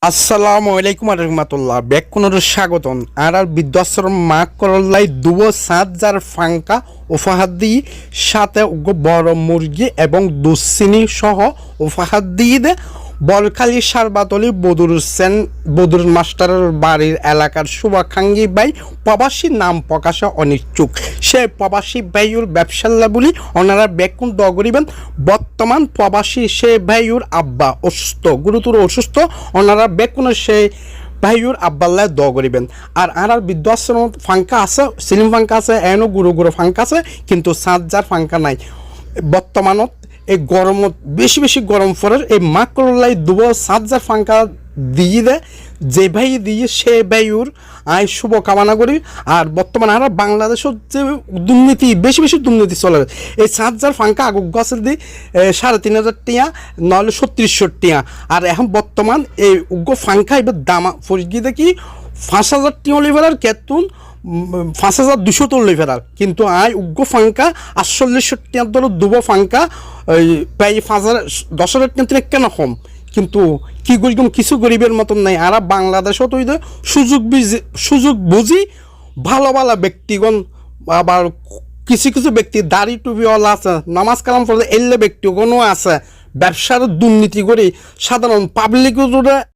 আসসালামু আলাইকুম রহমতুল্লাহ বেকুনের স্বাগতন আর বৃদ্ধাশ্রম মা করল্লাই দুবো 7,000 ফাঙ্কা উপহার দিয়ে সাথে বড় মুরগি এবং দুশ্চিনি সহ উপহার দিয়ে দে বলখালী সারবাতলি বদুর মাস্টারের বাড়ির এলাকার শুভাকাঙ্ক্ষী ভাই প্রবাসী নাম প্রকাশে অনিচ্ছুক সে প্রবাসী ভাইয়ুর ব্যবসাল্লা বলি ওনারা বেকুন দ করিবেন বর্তমান প্রবাসী সে ভাইয়ুর আব্বা গুরুতর অসুস্থ ওনারা বেকুনের সে ভাইয়ুর আব্বাল্লাহ দ করিবেন আর বৃদ্ধাশ্রম ফাঙ্কা আছে সিলিম ফাঙ্কা আছে এনো গুরু ফাঙ্কা আছে কিন্তু 7,000 ফাঙ্কা নাই বর্তমানত এই গরমত বেশি গরম পড়ে এই মা করলাই দুবো 7,000 ফাঙ্কা দিয়ে দেয় যে ভাই দিয়ে সে ভাইয়ুর আয় শুভ কামনা করি আর বর্তমানে আর বাংলাদেশের যে দুর্নীতি বেশি দুর্নীতি চলে এই 7,000 ফাঙ্কা আগুক গাছের দিয়ে 3,500 টিয়া নাহলে 3600 টিয়া আর এখন বর্তমান এই উগ্র ফাঙ্কা এবার দাম ফরিয়ে দেখি 5,000 টিয়া লিভার কেতুন 5,200 তুললে ফেরার কিন্তু আয় উগ্র ফাঙ্কা 48 টিয়ার ধরো দুবো ফাঙ্কা ওই প্রায় 10,000 টিয়া কেন কম কিন্তু কি করিম কিছু গরিবের মতন নাই আর বাংলাদেশও তো সুযোগ বুঝি ভালো ব্যক্তিগণ আবার কিছু ব্যক্তি দাড়ি টুপিওয়ালা আছে নামাজ কালাম পড়লে এলে ব্যক্তিগণও আছে ব্যবসার দুর্নীতি করে সাধারণ পাবলিক